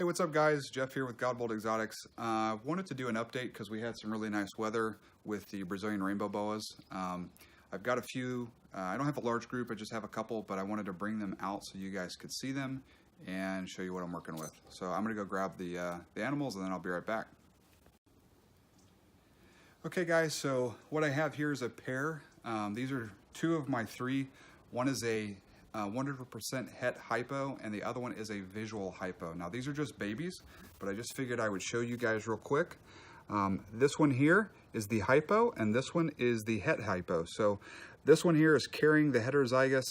what's up guys? Jeff here with Godbold Exotics. Wanted to do an update because we had some really nice weather with the Brazilian Rainbow Boas. I've got a few, I don't have a large group, I just have a couple, but I wanted to bring them out so you guys could see them and show you what I'm working with. So I'm gonna go grab the animals and then I'll be right back. Okay guys, so what I have here is a pair. These are two of my three. One is a 100% het hypo and the other one is a visual hypo. Now these are just babies, but I just figured I would show you guys real quick. This one here is the hypo and this one is the het hypo. So this one here is carrying the heterozygous,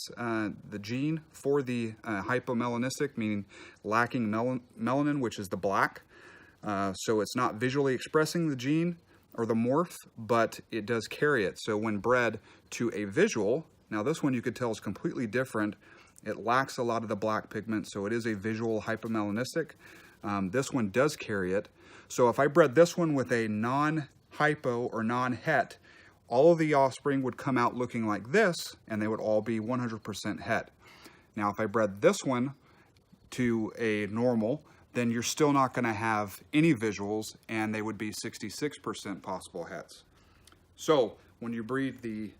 the gene for the hypomelanistic, meaning lacking melanin, which is the black. So it's not visually expressing the gene or the morph, but it does carry it. So when bred to a visual, now this one you could tell is completely different. It lacks a lot of the black pigment, so it is a visual hypomelanistic. This one does carry it. So if I bred this one with a non-hypo or non-het, all of the offspring would come out looking like this, and they would all be 100% het. Now if I bred this one to a normal, then you're still not gonna have any visuals, and they would be 66% possible hets. So when you breed the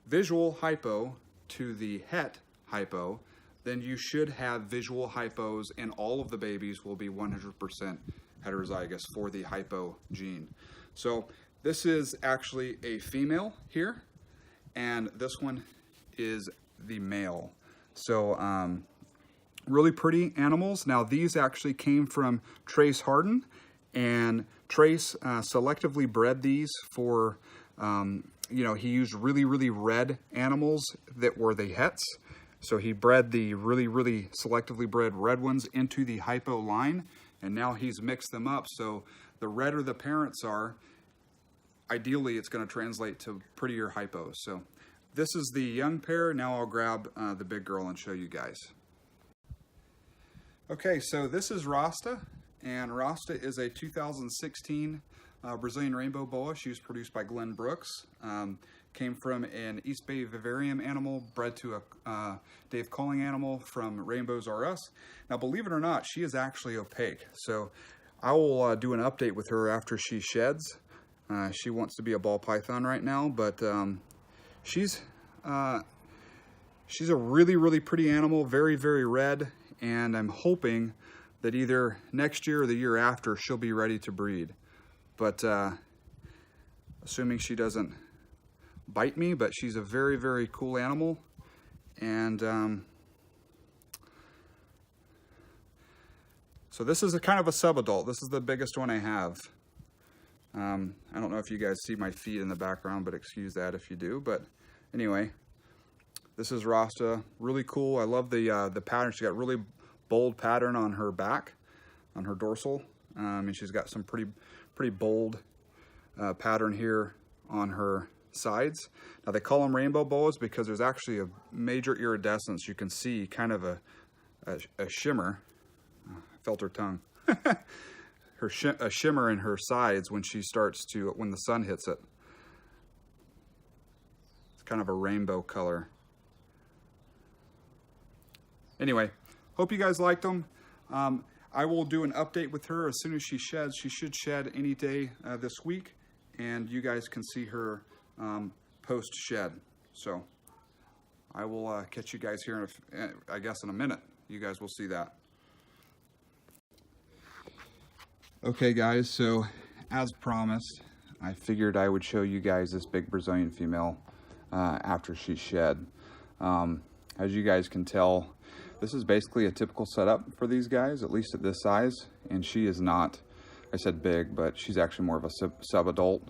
visual hypo to the het hypo, then you should have visual hypos and all of the babies will be 100% heterozygous for the hypo gene. So this is actually a female here and this one is the male. So really pretty animals. Now these actually came from Trace Harden, and Trace selectively bred these for you know, he used really red animals that were the hets. So he bred the really selectively bred red ones into the hypo line, and now he's mixed them up. So the redder the parents are, ideally it's going to translate to prettier hypos. So this is the young pair. Now I'll grab the big girl and show you guys. Okay, so this is Rasta, and Rasta is a 2016 Brazilian Rainbow Boa. She was produced by Glenn Brooks. Came from an East Bay vivarium animal bred to a Dave Calling animal from Rainbows R Us. Now, believe it or not, she is actually opaque. So I will do an update with her after she sheds. She wants to be a ball python right now, but she's a really pretty animal, very red, and I'm hoping that either next year or the year after she'll be ready to breed. But assuming she doesn't bite me, but she's a very cool animal. And so this is a kind of a sub-adult. This is the biggest one I have. I don't know if you guys see my feet in the background, but excuse that if you do. But anyway, this is Rasta, really cool. I love the pattern. She's got really bold pattern on her back, on her dorsal. And she's got some pretty bold pattern here on her sides. Now they call them rainbow boas because there's actually a major iridescence. You can see kind of a shimmer. I felt her tongue. A shimmer in her sides when she starts to, when the sun hits it. It's kind of a rainbow color. Anyway, hope you guys liked them. I will do an update with her as soon as she sheds. She should shed any day this week, and you guys can see her post-shed. So I will catch you guys here, I guess in a minute. You guys will see that. Okay guys, so as promised, I figured I would show you guys this big Brazilian female after she shed. As you guys can tell, this is basically a typical setup for these guys, at least at this size, and she is not, I said big, but she's actually more of a sub-adult.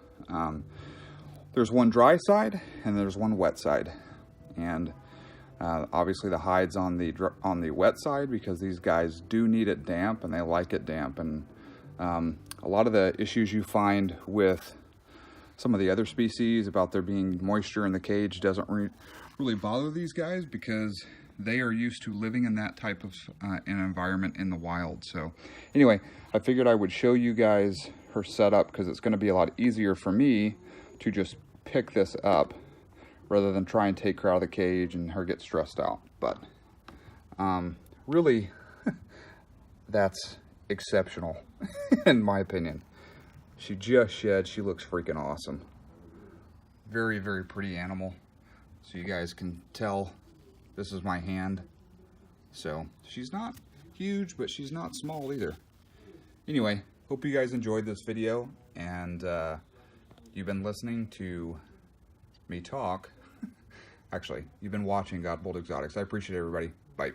There's one dry side and there's one wet side, and obviously the hide's on the wet side because these guys do need it damp and they like it damp. And a lot of the issues you find with some of the other species about there being moisture in the cage doesn't really bother these guys because they are used to living in that type of an environment in the wild. So anyway, I figured I would show you guys her setup because it's going to be a lot easier for me to just pick this up rather than try and take her out of the cage and her get stressed out. But really, that's exceptional, in my opinion. She just shed. She looks freaking awesome. Very, very pretty animal. So you guys can tell this is my hand. So she's not huge, but she's not small either. Anyway, hope you guys enjoyed this video, and you've been listening to me talk. Actually, you've been watching Godbold Exotics. I appreciate everybody. Bye.